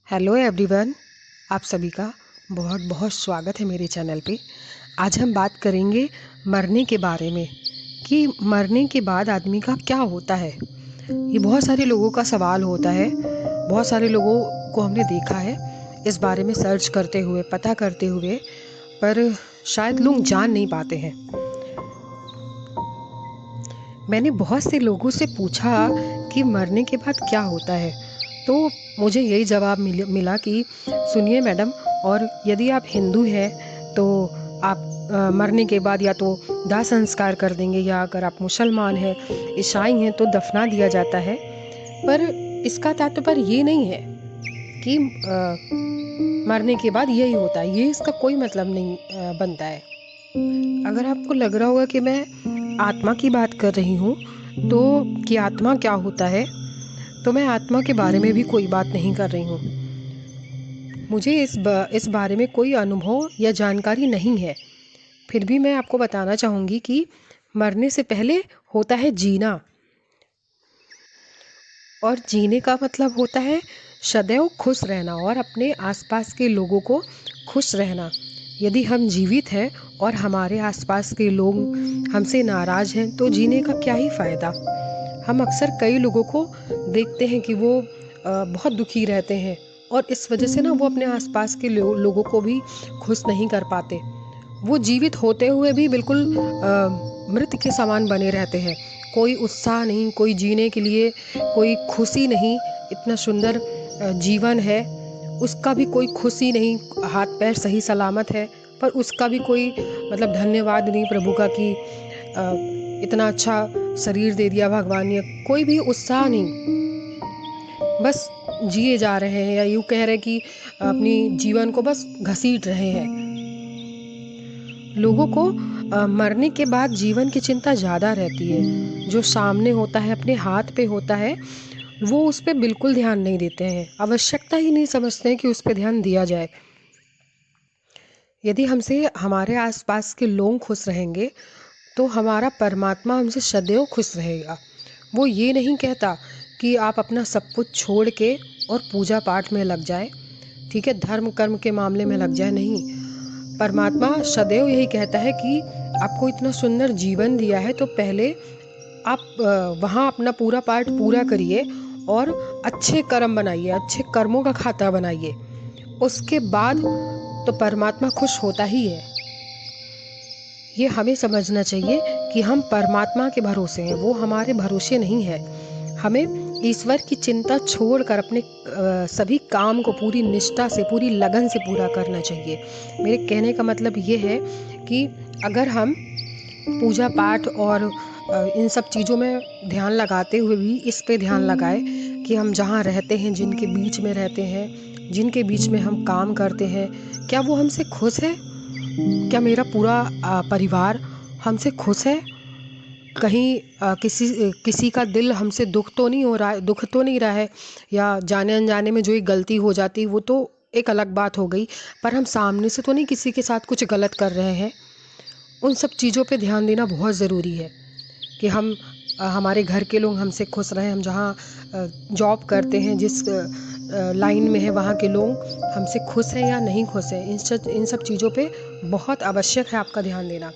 Hello everyone, आप सभी का बहुत बहुत स्वागत है मेरे चैनल पे। आज हम बात करेंगे मरने के बारे में कि मरने के बाद आदमी का क्या होता है। ये बहुत सारे लोगों का सवाल होता है। बहुत सारे लोगों को हमने देखा है इस बारे में सर्च करते हुए, पता करते हुए, पर शायद लोग जान नहीं पाते हैं। मैंने बहुत से लोगों से पूछा कि मरने के बाद क्या होता है, तो मुझे यही जवाब मिला कि सुनिए मैडम, और यदि आप हिंदू हैं तो आप मरने के बाद या तो दाह संस्कार कर देंगे, या अगर आप मुसलमान हैं, ईसाई हैं, तो दफना दिया जाता है। पर इसका तात्पर्य ये नहीं है कि मरने के बाद यही होता है, ये इसका कोई मतलब नहीं बनता है। अगर आपको लग रहा होगा कि मैं आत्मा की बात कर रही हूँ, तो कि आत्मा क्या होता है, तो मैं आत्मा के बारे में भी कोई बात नहीं कर रही हूँ। मुझे इस बारे में कोई अनुभव या जानकारी नहीं है। फिर भी मैं आपको बताना चाहूँगी कि मरने से पहले होता है जीना, और जीने का मतलब होता है सदैव खुश रहना और अपने आसपास के लोगों को खुश रहना। यदि हम जीवित हैं और हमारे आसपास के लोग हमसे नाराज़ हैं, तो जीने का क्या ही फ़ायदा। हम अक्सर कई लोगों को देखते हैं कि वो बहुत दुखी रहते हैं, और इस वजह से ना वो अपने आसपास के लोगों को भी खुश नहीं कर पाते। वो जीवित होते हुए भी बिल्कुल मृत के समान बने रहते हैं। कोई उत्साह नहीं, कोई जीने के लिए कोई खुशी नहीं। इतना सुंदर जीवन है, उसका भी कोई खुशी नहीं। हाथ पैर सही सलामत है, पर उसका भी कोई मतलब धन्यवाद नहीं प्रभु का कि इतना अच्छा शरीर दे दिया भगवान ने। कोई भी उत्साह नहीं, बस जिए जा रहे हैं, या यूँ कह रहे हैं कि अपनी जीवन को बस घसीट रहे हैं। लोगों को मरने के बाद जीवन की चिंता ज़्यादा रहती है। जो सामने होता है, अपने हाथ पे होता है, वो उस पर बिल्कुल ध्यान नहीं देते हैं। आवश्यकता ही नहीं समझते हैं कि उस पर ध्यान दिया जाए। यदि हमसे हमारे आसपास के लोग खुश रहेंगे, तो हमारा परमात्मा हमसे सदैव खुश रहेगा। वो ये नहीं कहता कि आप अपना सब कुछ छोड़ के और पूजा पाठ में लग जाए, ठीक है, धर्म कर्म के मामले में लग जाए। नहीं, परमात्मा सदैव यही कहता है कि आपको इतना सुंदर जीवन दिया है, तो पहले आप वहाँ अपना पूरा पाठ पूरा करिए और अच्छे कर्म बनाइए, अच्छे कर्मों का खाता बनाइए। उसके बाद तो परमात्मा खुश होता ही है। ये हमें समझना चाहिए कि हम परमात्मा के भरोसे हैं, वो हमारे भरोसे नहीं है। हमें ईश्वर की चिंता छोड़कर अपने सभी काम को पूरी निष्ठा से, पूरी लगन से पूरा करना चाहिए। मेरे कहने का मतलब ये है कि अगर हम पूजा पाठ और इन सब चीज़ों में ध्यान लगाते हुए भी इस पे ध्यान लगाए कि हम जहाँ रहते हैं, जिनके बीच में रहते हैं, जिनके बीच में हम काम करते हैं, क्या वो हमसे खुश है? क्या मेरा पूरा परिवार हमसे खुश है? कहीं किसी का दिल हमसे दुख तो नहीं हो रहा है, दुख तो नहीं रहा है, या जाने अनजाने में जो एक गलती हो जाती वो तो एक अलग बात हो गई, पर हम सामने से तो नहीं किसी के साथ कुछ गलत कर रहे हैं। उन सब चीज़ों पे ध्यान देना बहुत ज़रूरी है कि हम हमारे घर के लोग हमसे खुश रहें। हम जहाँ जॉब करते हैं, जिस लाइन में है, वहाँ के लोग हमसे खुश हैं या नहीं खुश हैं, इन सब चीज़ों पे बहुत आवश्यक है आपका ध्यान देना।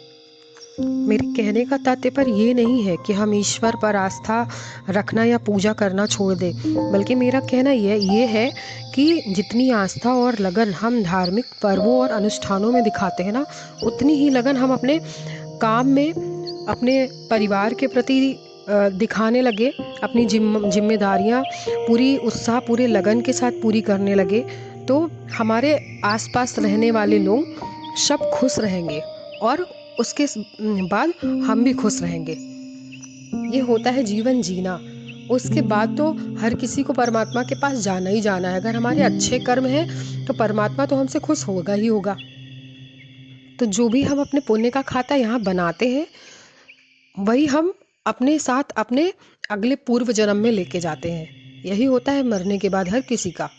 मेरे कहने का तात्पर्य ये नहीं है कि हम ईश्वर पर आस्था रखना या पूजा करना छोड़ दें, बल्कि मेरा कहना ये है कि जितनी आस्था और लगन हम धार्मिक पर्वों और अनुष्ठानों में दिखाते हैं ना, उतनी ही लगन हम अपने काम में, अपने परिवार के प्रति दिखाने लगे, अपनी जिम्मेदारियां पूरी उत्साह, पूरे लगन के साथ पूरी करने लगे, तो हमारे आसपास रहने वाले लोग सब खुश रहेंगे, और उसके बाद हम भी खुश रहेंगे। ये होता है जीवन जीना। उसके बाद तो हर किसी को परमात्मा के पास जाना ही जाना है। अगर हमारे अच्छे कर्म हैं, तो परमात्मा तो हमसे खुश होगा ही होगा। तो जो भी हम अपने पुण्य का खाता यहाँ बनाते हैं, वही हम अपने साथ अपने अगले पूर्व जन्म में लेके जाते हैं। यही होता है मरने के बाद हर किसी का।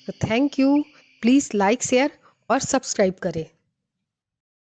तो thank you. Please like, share और सब्सक्राइब करें।